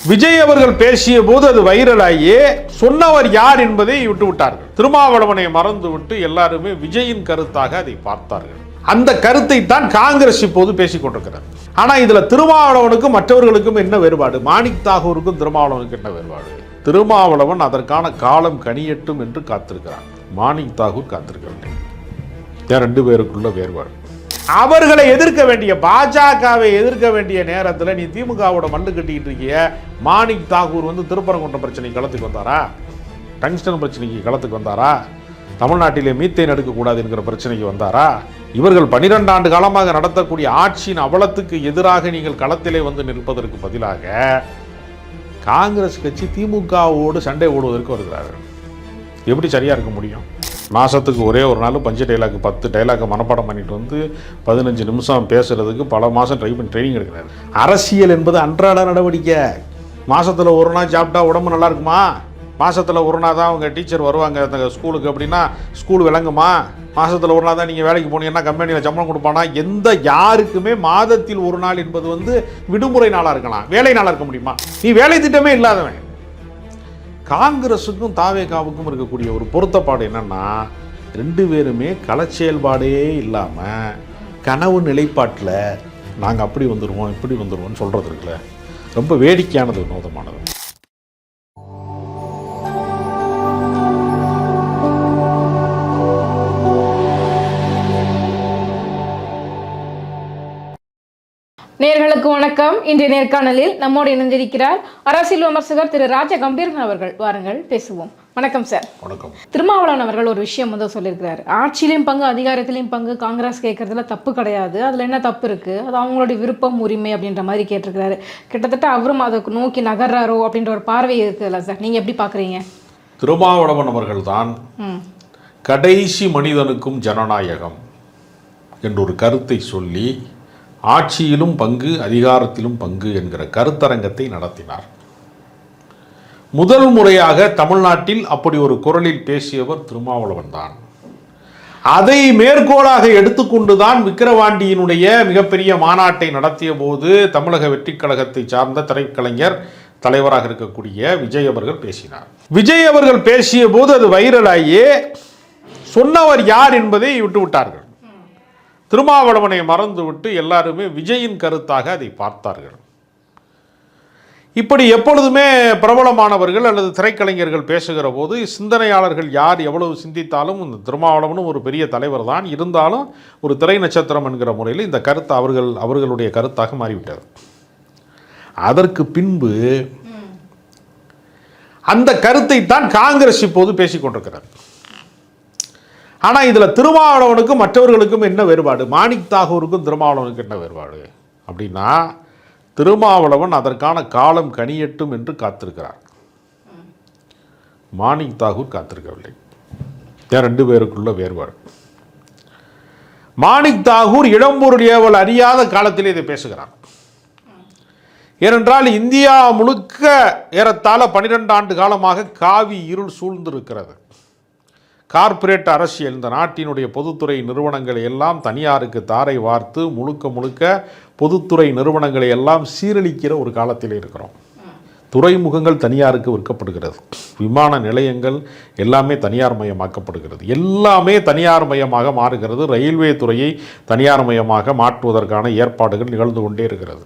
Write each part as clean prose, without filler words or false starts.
விஜய் அவர்கள் பேசிய போது அது வைரலாகி சொன்னவர் யார் என்பதை விட்டு விட்டார்கள். திருமாவளவனை மறந்துவிட்டு எல்லாருமே விஜயின் கருத்தாக அதை பார்த்தார்கள். அந்த கருத்தை தான் காங்கிரஸ் இப்போது பேசிக் கொண்டிருக்கிறது. ஆனா இதுல திருமாவளவனுக்கும் மற்றவர்களுக்கும் என்ன வேறுபாடு? மாணிக் தாகூருக்கும் திருமாவளவனுக்கு என்ன வேறுபாடு? திருமாவளவன் அதற்கான காலம் கனியட்டும் என்று காத்திருக்கிறான். மாணிக் தாகூர் காத்திருக்கவில்லை. ரெண்டு பேருக்குள்ள வேறுபாடு. அவர்களை எதிர்க்க வேண்டிய, பாஜகவை எதிர்க்க வேண்டிய நேரத்தில் நீ திமுகவோட மண்டு கட்டிக்கிட்டு இருக்கிய மாணிக் தாகூர் திருப்பரங்குன்றம் பிரச்சனைக்கு களத்துக்கு வந்தாரா? டங்ஸ்டன் பிரச்சனைக்கு களத்துக்கு வந்தாரா? தமிழ்நாட்டிலே மீத்தேன் எடுக்கக்கூடாது என்கிற பிரச்சனைக்கு வந்தாரா? இவர்கள் 12 ஆண்டு காலமாக நடத்தக்கூடிய ஆட்சியின் அவலத்துக்கு எதிராக நீங்கள் களத்திலே நிற்பதற்கு பதிலாக காங்கிரஸ் கட்சி திமுகவோடு சண்டை ஓடுவதற்கு வருகிறார்கள். எப்படி சரியா இருக்க முடியும்? மாதத்துக்கு ஒரே ஒரு நாள் 5 டைலாக் 10 டைலாக் மனப்பாடம் பண்ணிட்டு 15 நிமிஷம் பேசுறதுக்கு பல மாதம் ட்ரைனிங் எடுக்கிறாரு. அரசியல் என்பது அன்றாட நடவடிக்கை. மாதத்தில் ஒரு நாள் சாப்பிட்டா உடம்பு நல்லா இருக்குமா? மாதத்தில் ஒரு நாள் தான் அவங்க டீச்சர் வருவாங்க அந்த ஸ்கூலுக்கு, அப்படின்னா ஸ்கூல் விளங்குமா? மாதத்தில் ஒரு நாள் தான் நீங்கள் வேலைக்கு போனீங்கன்னா கம்பெனியில் சம்பளம் கொடுப்பானா? யாருக்குமே மாதத்தில் ஒரு நாள் என்பது விடுமுறை நாளாக இருக்கலாம், வேலை நாளாக இருக்க முடியுமா? நீ வேலை திட்டமே இல்லாதவன். காங்கிரஸுக்கும் தாவேகாவுக்கும் இருக்கக்கூடிய ஒரு பொருத்தப்பாடு என்னன்னா, ரெண்டு பேருமே களச்செயல்பாடே இல்லாமல் கனவு நிலைப்பாட்டில் நாங்கள் அப்படி வந்துடுவோம் இப்படி வந்துடுவோம்னு சொல்கிறது இருக்குல்ல, ரொம்ப வேடிக்கையானது, வினோதமானது. நேயர்களுக்கு வணக்கம். இன்றைய நேர்காணலில் நம்மோடு இணைந்திருக்கிறார் அரசியல் விமர்சகர் திரு ராஜ கம்பீரன் அவர்கள். வாருங்கள் பேசுவோம். வணக்கம் சார். வணக்கம். திருமாவளவன் அவர்கள் ஒரு விஷயம் சொல்லியிருக்கிறார். ஆட்சியிலையும் பங்கு அதிகாரத்திலையும் பங்கு காங்கிரஸ் கேட்கறதுல தப்பு கிடையாது, அதில் என்ன தப்பு இருக்கு, அது அவங்களுடைய விருப்பம் உரிமை அப்படின்ற மாதிரி கேட்டிருக்கிறாரு. கிட்டத்தட்ட அவரும் அதை நோக்கி நகர்றாரோ அப்படின்ற ஒரு பார்வை இருக்குல்ல சார், நீங்க எப்படி பாக்குறீங்க? திருமாவளவன் அவர்கள் தான் கடைசி மனிதனுக்கும் ஜனநாயகம் என்ற ஒரு கருத்தை சொல்லி ஆட்சியிலும் பங்கு அதிகாரத்திலும் பங்கு என்கிற கருத்தரங்கத்தை நடத்தினார். முதல் முறையாக தமிழ்நாட்டில் அப்படி ஒரு குரலில் பேசியவர் திருமாவளவன் தான். அதை மேற்கோளாக எடுத்துக்கொண்டுதான் விக்கிரவாண்டியினுடைய மிகப்பெரிய மாநாட்டை நடத்திய போது தமிழக வெற்றிக் கழகத்தை சார்ந்த திரைக்கலைஞர் தலைவராக இருக்கக்கூடிய விஜய் அவர்கள் பேசினார். விஜய் அவர்கள் பேசிய போது அது வைரலாகி சொன்னவர் யார் என்பதை விட்டு விட்டார்கள். திருமாவளவனை மறந்துவிட்டு எல்லாருமே விஜயின் கருத்தாக அதை பார்த்தார்கள். இப்படி எப்பொழுதுமே பிரபலமானவர்கள் அல்லது திரைக்கலைஞர்கள் பேசுகிற போது சிந்தனையாளர்கள் யார் எவ்வளவு சிந்தித்தாலும் இந்த திருமாவளவனும் ஒரு பெரிய தலைவர் தான், இருந்தாலும் ஒரு திரை நட்சத்திரம் என்கிற முறையில் இந்த கருத்து அவர்களுடைய கருத்தாக மாறிவிட்டது. அதற்கு பின்பு அந்த கருத்தை தான் காங்கிரஸ் இப்போது பேசிக் கொண்டிருக்கிறது. ஆனால் இதில் திருமாவளவனுக்கும் மற்றவர்களுக்கும் என்ன வேறுபாடு? மாணிக் தாகூருக்கும் திருமாவளவனுக்கு என்ன வேறுபாடு அப்படின்னா, திருமாவளவன் அதற்கான காலம் கனியட்டும் என்று காத்திருக்கிறார். மாணிக் தாகூர் காத்திருக்கவில்லை. ரெண்டு பேருக்குள்ள வேறுபாடு. மாணிக் தாகூர் இடம்பொருள் ஏவல் அறியாத காலத்திலே இதை பேசுகிறார். ஏனென்றால் இந்தியா முழுக்க ஏறத்தாழ 12 ஆண்டு காலமாக காவி இருள் சூழ்ந்திருக்கிறது. கார்ப்பரேட் அரசியல், இந்த நாட்டினுடைய பொதுத்துறை நிறுவனங்களை எல்லாம் தனியாருக்கு தாரை வார்த்து முழுக்க பொதுத்துறை நிறுவனங்களை எல்லாம் சீரழிக்கிற ஒரு காலத்தில் இருக்கிறோம். துறைமுகங்கள் தனியாருக்கு விற்கப்படுகிறது, விமான நிலையங்கள் எல்லாமே தனியார் மயமாக்கப்படுகிறது, எல்லாமே தனியார் மயமாக மாறுகிறது. ரயில்வே துறையை தனியார் மயமாக மாற்றுவதற்கான ஏற்பாடுகள் நிகழ்ந்து கொண்டே இருக்கிறது.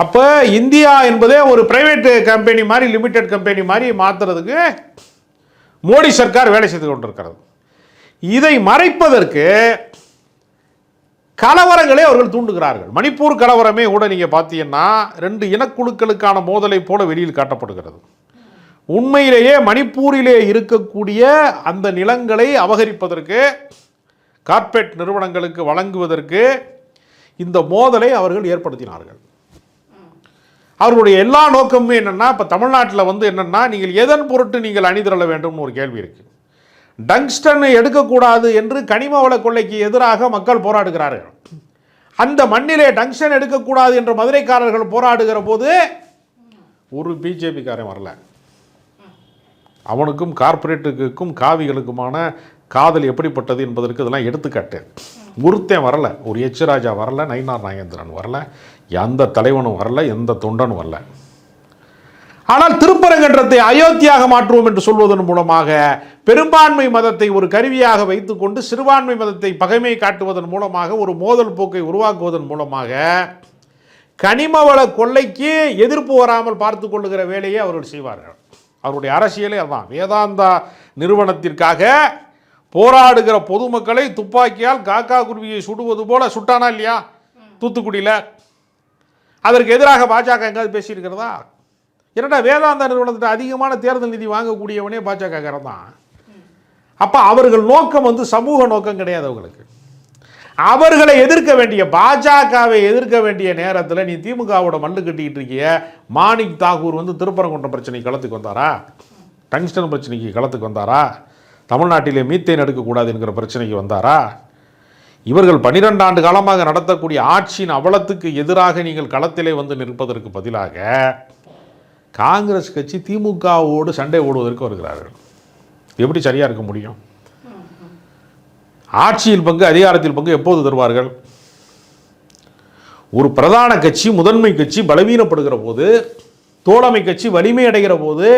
அப்போ இந்தியா என்பதே ஒரு பிரைவேட் கம்பெனி மாதிரி, லிமிடெட் கம்பெனி மாதிரி மாற்றுறதுக்கு மோடி சர்க்கார் வேலை செய்து கொண்டிருக்கிறது. இதை மறைப்பதற்கு கலவரங்களே அவர்கள் தூண்டுகிறார்கள். மணிப்பூர் கலவரமே கூட நீங்கள் பார்த்தீங்கன்னா 2 இனக்குழுக்களுக்கான மோதலை போல வெளியில் காட்டப்படுகிறது. உண்மையிலேயே மணிப்பூரிலே இருக்கக்கூடிய அந்த நிலங்களை அபகரிப்பதற்கு, கார்ப்பரேட் நிறுவனங்களுக்கு வழங்குவதற்கு இந்த மோதலை அவர்கள் ஏற்படுத்தினார்கள். அவர்களுடைய எல்லா நோக்கமுமே என்னென்னா, இப்போ தமிழ்நாட்டில் என்னென்னா, நீங்கள் எதன் பொருட்டு நீங்கள் அணிதிரள வேண்டும்னு ஒரு கேள்வி இருக்குது. டங்ஸ்டன் எடுக்கக்கூடாது என்று கனிம வள கொள்ளைக்கு எதிராக மக்கள் போராடுகிறார்கள். அந்த மண்ணிலே டங்ஸ்டன் எடுக்கக்கூடாது என்று மதுரைக்காரர்கள் போராடுகிற போது ஒரு பிஜேபிக்காரன் வரல. அவனுக்கும் கார்ப்பரேட்டுக்கும் காவிகளுக்குமான காதல் எப்படிப்பட்டது என்பதற்கு இதெல்லாம் எடுத்துக்காட்டு. ஒருத்தன் வரல, ஒரு எச் ராஜா வரல, நயினார் நாகேந்திரன் வரல, எந்த தலைவனும் வரல, எந்த தொண்டனும் வரல. ஆனால் திருப்பரங்குன்றத்தை அயோத்தியாக மாற்றுவோம் என்று சொல்வதன் மூலமாக பெரும்பான்மை மதத்தை ஒரு கருவியாக வைத்துக்கொண்டு சிறுபான்மை மதத்தை பகைமை காட்டுவதன் மூலமாக ஒரு மோதல் போக்கை உருவாக்குவதன் மூலமாக கனிமவள கொள்ளைக்கு எதிர்ப்பு வராமல் பார்த்து கொள்ளுகிற வேலையை அவர்கள் செய்வார்கள். அவருடைய அரசியலே அதான். வேதாந்தா நிறுவனத்திற்காக போராடுகிற பொதுமக்களை துப்பாக்கியால் காக்கா குருவியை சுடுவது போல சுட்டானா இல்லையா தூத்துக்குடியில்? அதற்கு எதிராக பாஜக எங்காவது பேசியிருக்கிறதா? என்னடா வேதாந்தா நிறுவனத்திட்ட அதிகமான தேர்தல் நிதி வாங்கக்கூடியவனே பாஜகக்காரன் தான். அப்போ அவர்கள் நோக்கம் சமூக நோக்கம் கிடையாது. அவங்களுக்கு அவர்களை எதிர்க்க வேண்டிய, பாஜகவை எதிர்க்க வேண்டிய நேரத்தில் நீ திமுகவோட மல்லு கட்டிக்கிட்டு இருக்கிய மாணிக் தாகூர் திருப்பரங்குன்றம் பிரச்சனைக்கு களத்துக்கு வந்தாரா? டங்ஸ்டன் பிரச்சனைக்கு களத்துக்கு வந்தாரா? தமிழ்நாட்டிலே மீத்தேன் எடுக்கக்கூடாது என்கிற பிரச்சனைக்கு வந்தாரா? இவர்கள் 12 ஆண்டு காலமாக நடத்தக்கூடிய ஆட்சியின் அவலத்துக்கு எதிராக நீங்கள் களத்திலே நிற்பதற்கு பதிலாக காங்கிரஸ் கட்சி திமுகவோடு சண்டை ஓடுவதற்கு வருகிறார்கள். எப்படி சரியாக இருக்க முடியும்? ஆட்சியில் பங்கு, அதிகாரத்தில் பங்கு எப்போது தருவார்கள்? ஒரு பிரதான கட்சி, முதன்மை கட்சி பலவீனப்படுகிற போது, தோழமை கட்சி வலிமை அடைகிற போது,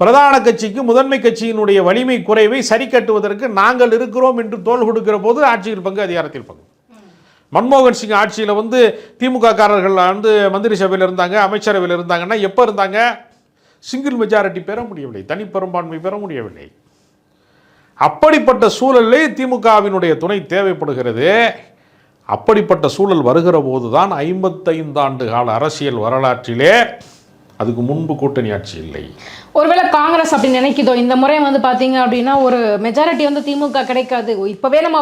பிரதான கட்சிக்கு முதன்மை கட்சியினுடைய வலிமை குறைவை சரி கட்டுவதற்கு நாங்கள் இருக்கிறோம் என்று தோள் கொடுக்கிற போது ஆட்சியில் பங்கு, அதிகாரத்தில் பங்கு. மன்மோகன் சிங் ஆட்சியில் திமுக காரர்கள் மந்திரி சபையில் இருந்தாங்க, அமைச்சரவையில் இருந்தாங்கன்னா எப்போ இருந்தாங்க? சிங்கிள் மெஜாரிட்டி பெற முடியவில்லை, தனிப்பெரும்பான்மை பெற முடியவில்லை. அப்படிப்பட்ட சூழலில் திமுகவினுடைய துணை தேவைப்படுகிறது. அப்படிப்பட்ட சூழல் வருகிற போது தான் 55 ஆண்டு கால அரசியல் வரலாற்றிலே, அதுக்கு முன்பு கூட்டணி ஆட்சி இல்லை. ஒருவேளை காங்கிரஸ் அப்படி நினைக்குதோ, இந்த முறை பார்த்தீங்க அப்படின்னா ஒரு மெஜாரிட்டி திமுக கிடைக்காது, இப்போவே நம்ம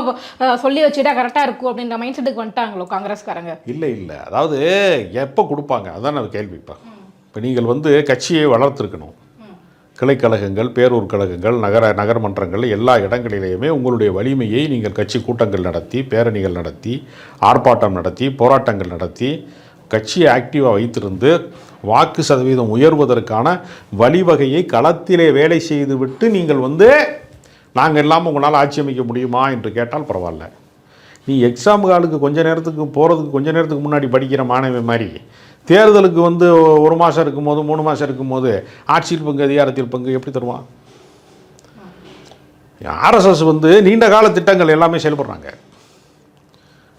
சொல்லி வச்சுட்டா கரெக்டாக இருக்கும் அப்படின்ற மைண்ட் செட்டுக்கு வந்துட்டாங்களோ காங்கிரஸ்காரங்க? இல்லை, அதாவது எப்போ கொடுப்பாங்க அதான் கேள்வி. இப்போ நீங்கள் கட்சியை வளர்த்துருக்கணும். கிளைக்கழகங்கள், பேரூர் கழகங்கள், நகர்மன்றங்கள் எல்லா இடங்களிலேயுமே உங்களுடைய வலிமையை நீங்கள் கட்சி கூட்டங்கள் நடத்தி, பேரணிகள் நடத்தி, ஆர்ப்பாட்டம் நடத்தி, போராட்டங்கள் நடத்தி கட்சியை ஆக்டிவாக வைத்திருந்து வாக்கு சதவீதம் உயர்வதற்கான வழிவகையை களத்திலே வேலை செய்துவிட்டு நீங்கள் நாங்கள் இல்லாமல் உங்களால் ஆட்சி அமைக்க முடியுமா என்று கேட்டால் பரவாயில்ல. நீ எக்ஸாம் காலுக்கு கொஞ்ச நேரத்துக்கு முன்னாடி படிக்கிற மாணவி மாதிரி தேர்தலுக்கு 1 மாதம் இருக்கும்போது, 3 மாதம் இருக்கும்போது ஆட்சியில் பங்கு, அதிகாரத்தில் பங்கு எப்படி தருவான்? ஆர்எஸ்எஸ் நீண்ட கால திட்டங்கள் எல்லாமே செயல்படுறாங்க.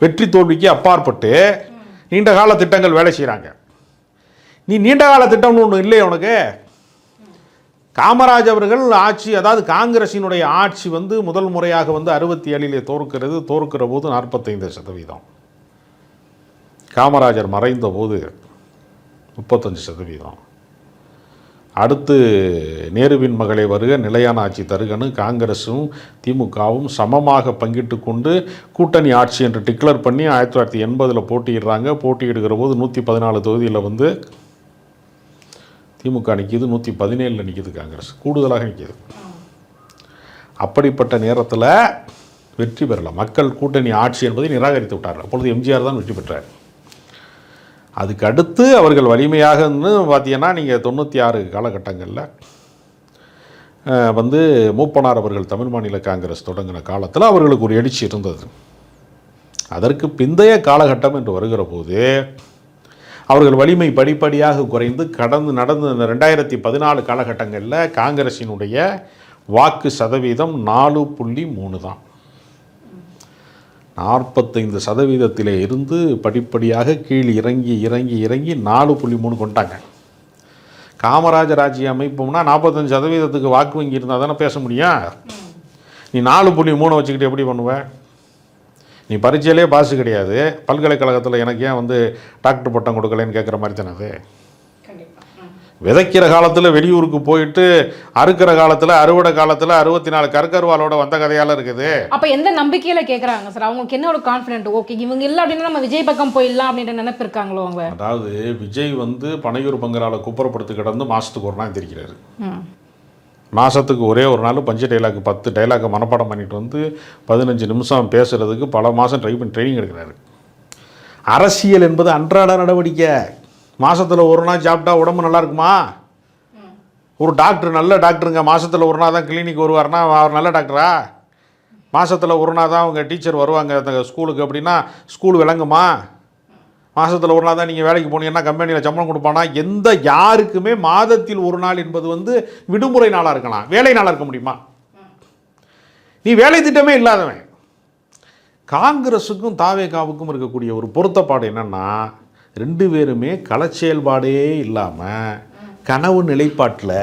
வெற்றி தோல்விக்கு அப்பாற்பட்டு நீண்ட கால திட்டங்கள் வேலை செய்கிறாங்க. நீ நீண்ட கால திட்டம்னு ஒன்று இல்லை உனக்கு. காமராஜ் அவர்கள் ஆட்சி, அதாவது காங்கிரஸினுடைய ஆட்சி முதல் முறையாக 67 தோற்கிற போது 45%. காமராஜர் மறைந்த போது 35%. அடுத்து நேருவின் மகளை வருக, நிலையான ஆட்சி தருகன்னு காங்கிரஸும் திமுகவும் சமமாக பங்கிட்டு கொண்டு கூட்டணி ஆட்சி என்று டிக்ளேர் பண்ணி 1980 போட்டியிடுறாங்க. போட்டியிடுகிற போது 114 தொகுதியில் திமுக நிற்கிது, 117 நிற்கிது காங்கிரஸ், கூடுதலாக நிற்கிது. அப்படிப்பட்ட நேரத்தில் வெற்றி பெறலாம். மக்கள் கூட்டணி ஆட்சி என்பதை நிராகரித்து விட்டார்கள். அப்பொழுது எம்ஜிஆர் தான் வெற்றி பெற்றார். அதுக்கு அடுத்து அவர்கள் வலிமையாக பார்த்தீங்கன்னா நீங்கள் 96 காலகட்டங்களில் மூப்பனார் அவர்கள் தமிழ் மாநில காங்கிரஸ் தொடங்கின காலத்தில் அவர்களுக்கு ஒரு எழுச்சி இருந்தது. அதற்கு பிந்தைய காலகட்டம் என்று வருகிற போது அவர்கள் வலிமை படிப்படியாக குறைந்து நடந்து 2014 காலகட்டங்களில் காங்கிரஸினுடைய வாக்கு சதவீதம் 4.3 தான். 45% இருந்து படிப்படியாக கீழ் இறங்கி 4.3 கொண்டாங்க. காமராஜர் ஆட்சி அமைப்போம்னா 45% வாக்கு வங்கி இருந்தால் தானே பேச முடியும். நீ 4.3 வச்சுக்கிட்டு எப்படி பண்ணுவேன்? நீ பரீட்சையிலே பாஸ் கிடையாது, பல்கலைக்கழகத்தில் எனக்கு ஏன் டாக்டர் பட்டம் கொடுக்கலன்னு கேட்குற மாதிரி தானே அது. விதைக்கிற காலத்தில் வெளியூருக்கு போயிட்டு அறுக்கிற காலத்தில், அறுவடை காலத்தில் 64 கற்கருவாலோட வந்த கதையால இருக்குது. அப்போ எந்த நம்பிக்கையில் கேட்குறாங்க சார்? அவங்களுக்கு என்ன ஒரு கான்ஃபிடென்ட்? ஓகே இவங்க இல்லை அப்படின்னா நம்ம விஜய் பக்கம் போயிடலாம் அப்படின்ற நினைப்பு இருக்காங்களோ அவங்க? அதாவது விஜய் பனையூர் பங்கரால குப்புறப்படுத்து கிடந்து மாதத்துக்கு ஒரு நாள் தெரிக்கிறாரு. மாதத்துக்கு ஒரே ஒரு நாள் பஞ்சு டைலாக் 10 டைலாக்கை மனப்பாடம் பண்ணிட்டு 15 நிமிஷம் பேசுகிறதுக்கு பல மாதம் ட்ரைனிங் எடுக்கிறாரு. அரசியல் என்பது அன்றாட நடவடிக்கை. மாதத்தில் ஒரு நாள் சாப்பிட்டா உடம்பு நல்லா இருக்குமா? ஒரு டாக்டர், நல்ல டாக்டருங்க மாதத்தில் ஒரு நாள் தான் கிளினிக் வருவார்னா அவர் நல்ல டாக்டரா? மாதத்தில் ஒரு நாள் தான் அவங்க டீச்சர் வருவாங்க அந்த ஸ்கூலுக்கு அப்படின்னா ஸ்கூல் விளங்குமா? மாதத்தில் ஒரு நாள் தான் நீங்கள் வேலைக்கு போனீங்கன்னா கம்பெனியில் சம்பளம் கொடுப்பானா? யாருக்குமே மாதத்தில் ஒரு நாள் என்பது வந்து விடுமுறை நாளாக இருக்கலாம், வேலை நாளாக இருக்க முடியுமா? நீ வேலை திட்டமே இல்லாதவன். காங்கிரஸுக்கும் தாவேகாவுக்கும் இருக்கக்கூடிய ஒரு பொருத்தப்பாடு என்னென்னா, ரெண்டு பேருமே களச்செயல்பாடே இல்லாமல் கனவு நிலைப்பாட்டில்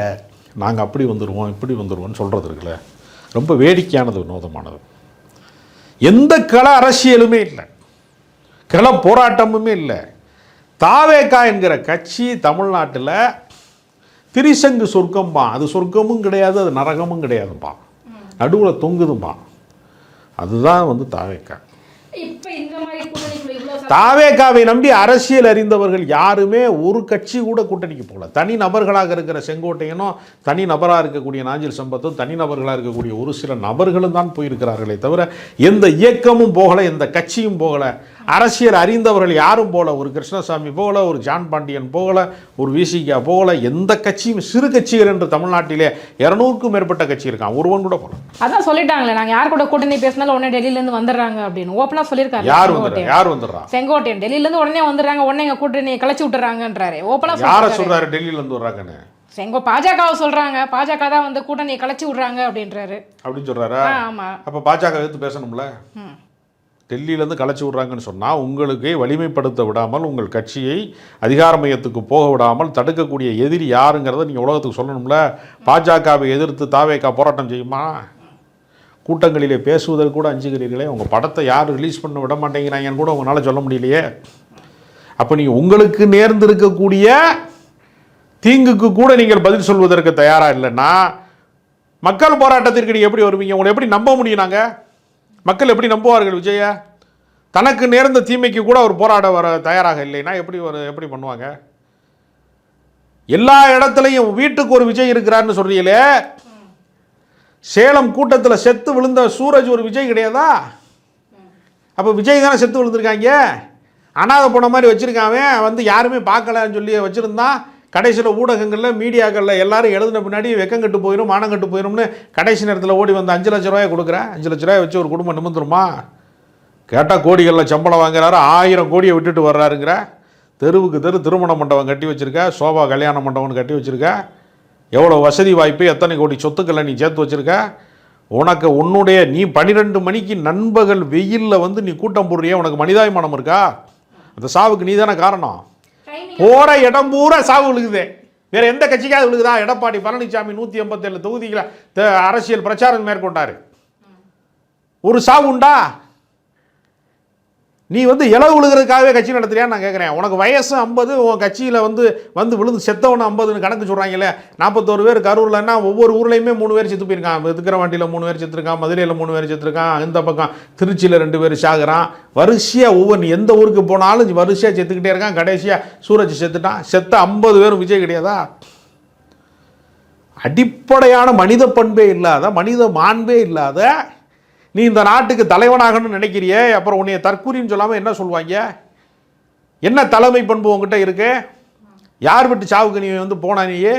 நாங்கள் அப்படி வந்துடுவோம் இப்படி வந்துடுவோம்னு சொல்கிறது இருக்குல்ல, ரொம்ப வேடிக்கையானது, வினோதமானது. எந்த கள அரசியலுமே இல்லை, கள போராட்டமுமே இல்லை. தாவேகா என்கிற கட்சி தமிழ்நாட்டில் திரிசங்கு சொர்க்கம்பா. அது சொர்க்கமும் கிடையாது, அது நரகமும் கிடையாதுப்பா, நடுவில் தொங்குதும்பா. அதுதான் வந்து தாவேகா. தாவேகாவை நம்பி அரசியல் அறிந்தவர்கள் யாருமே ஒரு கட்சி கூட கூட்டணிக்கு போகல. தனி நபர்களாக இருக்கிற செங்கோட்டையனும், தனி நபராக இருக்கக்கூடிய நாஞ்சில் சம்பத்தும், தனி நபர்களாக இருக்கக்கூடிய ஒரு சில நபர்களும் தான் போயிருக்கிறார்களே தவிர எந்த இயக்கமும் போகலை, எந்த கட்சியும் போகலை. அரசியல் அறிந்தவர்கள் யாரும் போகல. ஒரு கிருஷ்ணசாமி போகல, ஒரு ஜான் பாண்டியன் போகல, ஒரு விசிகா போகல. எந்த கட்சியும், சிறு கட்சிகள் என்று தமிழ்நாட்டிலே 200க்கும் மேற்பட்ட கட்சி இருக்கான், ஒருவன் கூட போகல. அதான் சொல்லிட்டாங்களே, நாங்கள் யார் கூட கூட்டணி பேசினாலும் உடனே டெல்லியிலேருந்து வந்துடுறாங்க அப்படின்னு ஓப்பனாக சொல்லியிருக்காரு. யார் வந்துடுறா? செங்கோட்டையன் டெல்லியிலேருந்து உடனே வந்துடுறாங்க, உடனே எங்கள் கூட்டணியை கலைச்சி விட்டுறாங்கன்றாரு. ஓப்பனாக யாரை சொல்றாரு டெல்லியிலேருந்து வர்றாங்கன்னு? பாஜகவை சொல்றாங்க, பாஜக தான் வந்து கூட்டணியை கலைச்சி விடுறாங்க அப்படின்றாரு. அப்படின்னு சொல்றாரா? ஆமா. அப்ப பாஜக எடுத்து பேசணும்ல. டெல்லியிலேருந்து கலைச்சி விட்றாங்கன்னு சொன்னால் உங்களுக்கு வலிமைப்படுத்த விடாமல், உங்கள் கட்சியை அதிகார மையத்துக்கு போக விடாமல் தடுக்கக்கூடிய எதிரி யாருங்கிறத நீங்கள் உலகத்துக்கு சொல்லணும்ல. பாஜகவை எதிர்த்து தாவேகா போராட்டம் செய்யுமா? கூட்டங்களிலே பேசுவதற்கு கூட அஞ்சுகிறீர்களே. உங்கள் படத்தை யார் ரிலீஸ் பண்ண விட மாட்டேங்கிறாங்கன்னு கூட உங்களால் சொல்ல முடியலையே. அப்போ நீங்கள் உங்களுக்கு நேர்ந்திருக்கக்கூடிய தீங்குக்கு கூட நீங்கள் பதில் சொல்வதற்கு தயாராக இல்லைன்னா மக்கள் போராட்டத்திற்கு நீங்கள் எப்படி வருவீங்க? உங்களை எப்படி நம்ப முடியும்? நாங்கள் மக்கள் எப்படி நம்புவார்கள் விஜய? தனக்கு நேர்ந்த தீமைக்கு கூட அவர் போராட வர தயாராக இல்லைன்னா எப்படி பண்ணுவாங்க? எல்லா இடத்துலையும் வீட்டுக்கு ஒரு விஜய் இருக்கிறார்னு சொல்றீங்களே, சேலம் கூட்டத்தில் செத்து விழுந்த சூரஜ் ஒரு விஜய் கிடையாதா? அப்போ விஜய் தானே செத்து விழுந்திருக்காங்க. அனாதை போன மாதிரி வச்சுருக்காங்க, வந்து யாருமே பார்க்கலன்னு சொல்லி வச்சுருந்தான். கடைசியில் ஊடகங்களில், மீடியாக்களில் எல்லாரும் எழுதின பின்னாடி வெக்கங்கட்டு போயிடும், மானங்கட்டு போயிடும்னு கடைசி நேரத்தில் ஓடி வந்து 5 லட்ச ரூபாயை கொடுக்குறேன். 5 லட்ச ரூபாய் வச்சு ஒரு குடும்பம் நிமிந்துருமா? கேட்டால் கோடிகளில் சம்பளம் வாங்குறாரு, 1000 கோடியை விட்டுட்டு வர்றாருங்கிற. தெருவுக்கு தெரு திருமண மண்டபம் கட்டி வச்சுருக்க, சோபா கல்யாண மண்டபம்னு கட்டி வச்சுருக்க. எவ்வளோ வசதி வாய்ப்பு, எத்தனை கோடி சொத்துக்களை நீ சேர்த்து வச்சுருக்க. உனக்கு உன்னுடைய நீ 12 மணிக்கு நண்பகல் வெயிலில் வந்து நீ கூட்டம் போடுறிய, உனக்கு மனிதாபிமானம் இருக்கா? அந்த சாவுக்கு நீ தானே காரணம். போகிற இடம் பூரா சாவு விழுகுது. வேற எந்த கட்சிக்காவது விழுகுதா? எடப்பாடி பழனிசாமி 187 தொகுதிகளை அரசியல் பிரச்சாரம் மேற்கொண்டாரு, ஒரு சாவு உண்டா? நீ வந்து இலவு விழுகிறதுக்காகவே கட்சி நடத்துறியான்னு நான் கேட்குறேன். உனக்கு வயசு 50, உன் கட்சியில் வந்து விழுந்து செத்தவன 50ன்னு கணக்கு சொல்கிறாங்களே. 41 பேர் கரூர்லன்னா ஒவ்வொரு ஊர்லேயுமே 3 பேர் செத்து போயிருக்கான். விக்கிரவாண்டியில் 3 பேர் செத்துருக்கான், மதுரையில் 3 பேர் செத்துருக்கான், இந்த பக்கம் திருச்சியில் 2 பேர் சாகுறான். வரிசையாக ஒவ்வொரு எந்த ஊருக்கு போனாலும் வரிசையாக செத்துக்கிட்டே இருக்கான். கடைசியாக சூரஜ் செத்துட்டான். செத்த 50 பேரும் விஜய் கிடையாதா? அடிப்படையான மனித பண்பே இல்லாத, மனித மாண்பே இல்லாத நீ இந்த நாட்டுக்கு தலைவனாகணும்னு நினைக்கிறியே, அப்புறம் உன்னைய தற்கூரின்னு சொல்லாமல் என்ன சொல்லுவாங்க? என்ன தலைமை பண்பு உங்ககிட்ட இருக்கு? யார் விட்டு சாவுக்கு நீ வந்து போனா? நீயே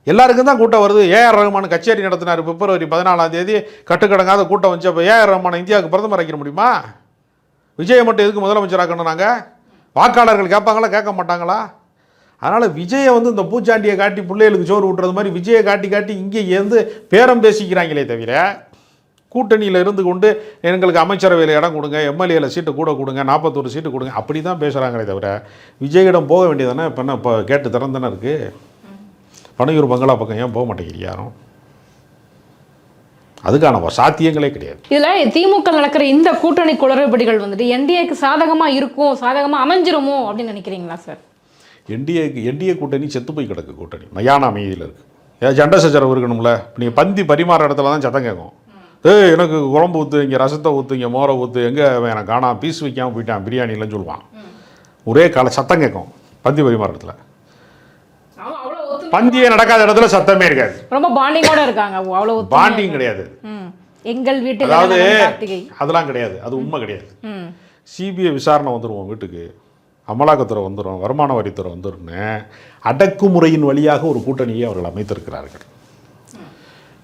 எல்லாருக்கும் தான் கூட்டம் வருது. ஏஆர் ரஹ்மான் கச்சேரி நடத்தினார் பிப்ரவரி 14ஆம் தேதி, கட்டுக்கடங்காத கூட்டம் வச்சு. அப்போ ஏஆர் ரஹ்மான் இந்தியாவுக்கு பிரதமர் ஆக்கிட முடியுமா? விஜயை மட்டும் எதுக்கு முதலமைச்சராக்கணும்? நாங்கள் வாக்காளர்கள் கேட்பாங்களா, கேட்க மாட்டாங்களா? அதனால் விஜயை வந்து இந்த பூச்சாண்டியை காட்டி பிள்ளைகளுக்கு சோறு விட்டுறது மாதிரி விஜயை காட்டி காட்டி இங்கே இருந்து பேரம் பேசிக்கிறாங்களே தவிர, கூட்டணியில் இருந்து கொண்டு எங்களுக்கு அமைச்சரவையில் இடம் கொடுங்க, எம்எல்ஏல சீட்டு கூட கொடுங்க, 41 சீட்டு கொடுங்க, அப்படி தான் பேசுகிறாங்களே தவிர விஜயிடம் போக வேண்டியதானே. இப்போ என்ன இப்போ கேட்டு திறந்தானே இருக்குது. பனையூர் பங்களா பக்கம் ஏன் போக மாட்டேங்கிறீங்க யாரும்? அதுக்கான சாத்தியங்களே கிடையாது. இதில் திமுக நடக்கிற இந்த கூட்டணி குளறுபடிகள் வந்துட்டு என்டிஏக்கு சாதகமாக இருக்கும், சாதகமாக அமைஞ்சிருமோ அப்படின்னு நினைக்கிறீங்களா சார்? என்டிஏ கூட்டணி செத்து போய் கிடக்கு. கூட்டணி மயான அமைதியில் இருக்குது. ஏதாவது சண்டை சச்சரவு இருக்கணும்ல. இப்போ நீங்கள் பந்தி பரிமாற இடத்துல தான் சத்தம் கேட்கும். எனக்கு குழம்பு ஊற்று, இங்கே ரசத்தை ஊற்று, இங்கே மோரை ஊற்று, எங்கே எனக்கு காணாம் பீஸ் வைக்காமல் போயிட்டான் பிரியாணிலன்னு சொல்லுவான். ஒரே சத்தம் கேட்கும் பந்தி பரிமாற இடத்துல. பந்தியே நடக்காத இடத்துல சத்தமே இருக்காது. ரொம்ப பாண்டிங்கோட இருக்காங்க. அவ்வளோ பாண்டிங் கிடையாது. எங்கள் வீட்டு அதாவது அதெல்லாம் கிடையாது. அது உண்மை கிடையாது. சிபிஐ விசாரணை வந்துடுவோம் வீட்டுக்கு, அமலாக்கத்துறை வந்துடும், வருமான வரித்துறை வந்துடும்னு அடக்குமுறையின் வழியாக ஒரு கூட்டணியை அவர்கள் அமைத்திருக்கிறார்கள்.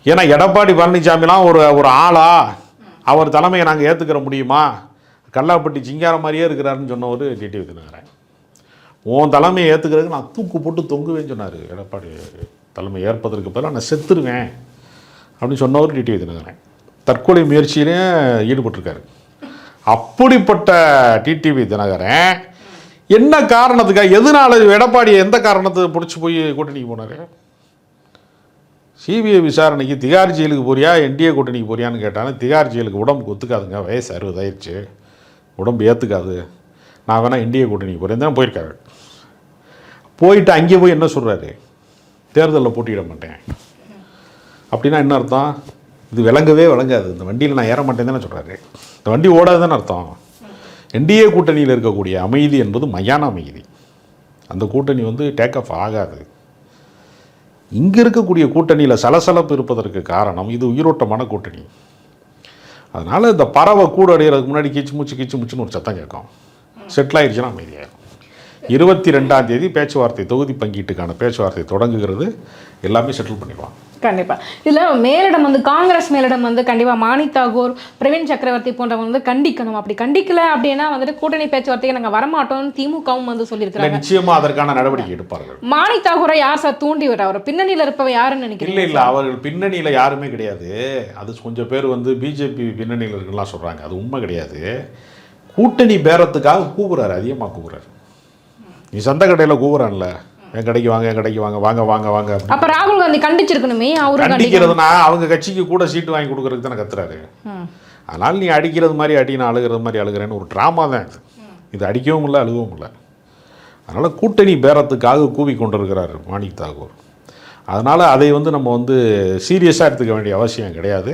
ஏன்னா எடப்பாடி பழனிசாமிலாம் ஒரு ஆளா? அவர் தலைமையை நாங்கள் ஏற்றுக்கிற முடியுமா? கல்லாப்பட்டி சிங்காரம் மாதிரியே இருக்கிறாருன்னு சொன்னவர் டிடிவி தினகரன். உன் தலைமையை ஏற்றுக்கிறதுக்கு நான் தூக்கு போட்டு தொங்குவேன்னு சொன்னார் எடப்பாடி. தலைமை ஏற்பதற்கு பதிலாக நான் செத்துருவேன் அப்படின்னு சொன்னவர் டிடிவி தினகரன். தற்கொலை முயற்சியிலே ஈடுபட்டிருக்காரு. அப்படிப்பட்ட டிடிவி தினகரன் என்ன காரணத்துக்காக, எதனால எடப்பாடி எந்த காரணத்தை பிடிச்சி போய் கூட்டணிக்கு போனார்? சிபிஐ விசாரணைக்கு திகார் ஜெயிலுக்கு போறியா என்டிஏ கூட்டணிக்கு போறியான்னு கேட்டாலும் திகார் ஜெயிலுக்கு உடம்புக்கு ஒத்துக்காதுங்க, வயசு 60 ஆயிடுச்சு, உடம்பு ஏற்றுக்காது, நான் வேணால் என்டிஏ கூட்டணிக்கு போகிறேன் தான் போயிருக்காரு. போயிட்டு அங்கே போய் என்ன சொல்கிறாரு? தேர்தலில் போட்டியிட மாட்டேன் அப்படின்னா என்ன அர்த்தம்? இது விளங்கவே விளங்காது, இந்த வண்டியில் நான் ஏற மாட்டேன் தானே சொல்கிறாரு. இந்த வண்டி ஓடாதுன்னு அர்த்தம். என்டிஏ கூட்டணியில் இருக்கக்கூடிய அமைதி என்பது மையான அமைதி. அந்த கூட்டணி வந்து டேக் ஆஃப் ஆகாது. இங்கே இருக்கக்கூடிய கூட்டணியில் சலசலப்பு இருப்பதற்கு காரணம் இது உயிரோட்டமான கூட்டணி. அதனால் இந்த பறவை கூட அடைகிறதுக்கு முன்னாடி கிச்சு முச்சுன்னு ஒரு சத்தம் கேட்கும். செட்டில் ஆயிடுச்சுன்னா அமைதியாகும். 22ஆம் தேதி பேச்சுவார்த்தை, தொகுதி பங்கீட்டுக்கான பேச்சுவார்த்தை தொடங்குகிறது. எல்லாமே செட்டில் பண்ணிடுவாங்க கண்டிப்பாக. இதில் மேலிடம் வந்து காங்கிரஸ் மேலிடம் வந்து கண்டிப்பாக மாணிக் தாகூர், பிரவீன் சக்கரவர்த்தி போன்றவங்க வந்து கண்டிக்கணும். அப்படி கண்டிக்கல அப்படின்னா வந்துட்டு கூட்டணி பேச்சுவார்த்தைக்கு நாங்கள் வரமாட்டோம்னு திமுகவும் வந்து சொல்லியிருக்காங்க. நிச்சயமாக அதற்கான நடவடிக்கை எடுப்பார்கள். மாணிக் தாகூரை யார் சார் தூண்டி விட? அவர் பின்னணியில் இருப்பவ யாருன்னு நினைக்கிறீங்க? இல்லை அவர்கள் பின்னணியில் யாருமே கிடையாது. அது கொஞ்சம் பேர் வந்து பிஜேபி பின்னணியில் இருக்குலாம் சொல்கிறாங்க. அது உண்மை கிடையாது. கூட்டணி பேரத்துக்காக கூவுறாரு, அதிகமாக கூவுறாரு. நீ சந்த கடையில் கூவுறான்ல, என் கடைக்கு வாங்க, என் கடைக்கு வாங்க, வாங்க வாங்க வாங்க. அப்ப ராகுல் காந்தி கண்டிச்சிருக்கணுமே. அவரு கண்டிக்கிறதுனா அவங்க கட்சிக்கு கூட சீட்டு வாங்கி கொடுக்கறதுக்கு தானே கத்துறாரு. அதனால நீ அடிக்கிறது மாதிரி அடி, நான் அழுகிறது மாதிரி அழுகிறேன்னு ஒரு ட்ராமா தான் இது. இது அடிக்கவும் இல்லை, அழுகவும் இல்லை. அதனால் கூட்டணி பேரத்துக்காக கூவி கொண்டிருக்கிறார் மாணிக் தாகூர். அதனால் அதை வந்து நம்ம வந்து சீரியஸாக எடுத்துக்க வேண்டிய அவசியம் கிடையாது.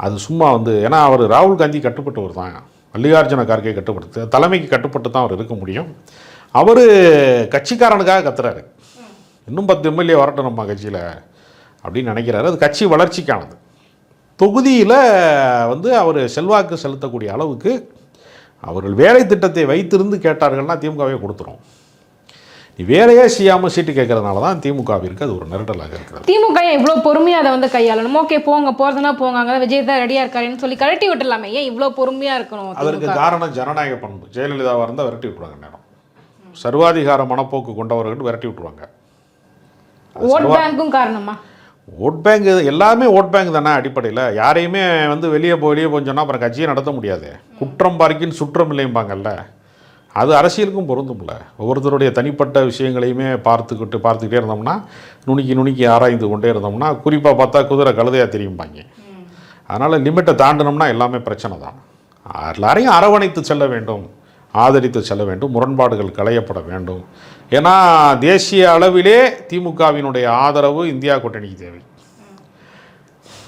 அது சும்மா வந்து, ஏன்னா அவர் ராகுல் காந்தி கட்டுப்பட்டவர் தான், மல்லிகார்ஜுன கார்கே கட்டுப்பட்டு, தலைமைக்கு கட்டுப்பட்டு தான் அவர் இருக்க முடியும். அவர் கட்சிக்காரனுக்காக கத்துறாரு. இன்னும் 10 எம்எல்ஏ வரட்டும் நம்ம கட்சியில் அப்படின்னு நினைக்கிறாரு. அது கட்சி வளர்ச்சிக்கானது. தொகுதியில் வந்து அவர் செல்வாக்கு செலுத்தக்கூடிய அளவுக்கு அவர்கள் வேலை திட்டத்தை வைத்திருந்து கேட்டார்கள்னா திமுகவே கொடுத்துரும். நீ வேலையே செய்யாமல் சீட்டு கேட்கறதுனால தான் திமுகவிற்கு அது ஒரு நெருடலாக இருக்கிறது. திமுக இவ்வளோ பொறுமையாக அதை வந்து கையாளணும். ஓகே போங்க, போகிறதுனா போங்க, அங்கே தான் விஜய் தான் ரெடியாக இருக்காருன்னு சொல்லி கழட்டி விட்டுலாமே. ஏன் இவ்வளோ பொறுமையாக இருக்கணும்? அதற்கு காரணம் ஜனநாயக பண்பு. ஜெயலலிதாவாக இருந்தால் விரட்டி விட்டுருவாங்க. நேரம் சர்வாதிகார மனப்போக்கு கொண்டவர்கள் விரட்டி விட்டுருவாங்க. ஓட் பேங்க்கும் காரணமா? ஓட் பேங்க் எல்லாமே ஓட் பேங்க் தானே அடிப்படையில். யாரையுமே வந்து வெளியே போய் சொன்னால் அப்புறம் கட்சியை நடத்த முடியாது. குற்றம் பார்க்கின் சுற்றம் இல்லைம்பாங்கல்ல, அது அரசியலுக்கும் பொருந்தும்ல. ஒவ்வொருத்தருடைய தனிப்பட்ட விஷயங்களையுமே பார்த்துக்கிட்டே இருந்தோம்னா, நுணுக்கி ஆராய்ந்து கொண்டே இருந்தோம்னா, குறிப்பாக பார்த்தா குதிரை கழுதையாக தெரியும்பாங்க. அதனால் லிமிட்டை தாண்டினோம்னா எல்லாமே பிரச்சனை தான். எல்லாரையும் அரவணைத்து செல்ல வேண்டும், ஆதரித்து செல்ல வேண்டும், முரண்பாடுகள் களையப்பட வேண்டும். ஏன்னா தேசிய அளவிலே திமுகவினுடைய ஆதரவு இந்தியா கூட்டணிக்கு தேவை.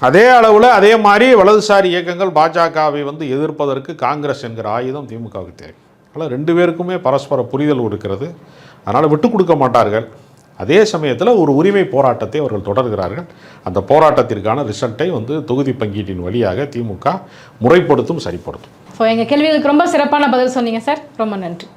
அதே அளவில் அதே மாதிரி வலதுசாரி இயக்கங்கள் பாஜகவை வந்து எதிர்ப்பதற்கு காங்கிரஸ் என்கிற ஆயுதம் திமுகவுக்கு தேவை. அதனால் 2 பேருக்குமே பரஸ்பர புரிதல் இருக்கிறது. அதனால் விட்டு கொடுக்க மாட்டார்கள். அதே சமயத்தில் ஒரு உரிமை போராட்டத்தை அவர்கள் தொடர்கிறார்கள். அந்த போராட்டத்திற்கான ரிசல்ட்டை வந்து தொகுதி பங்கீட்டின் வழியாக திமுக முறைப்படுத்தும், சரிப்படுத்தும். ஸோ எங்கள் கேள்விகளுக்கு ரொம்ப சிறப்பான பதில் சொன்னீங்க சார். ரொம்ப நன்றி.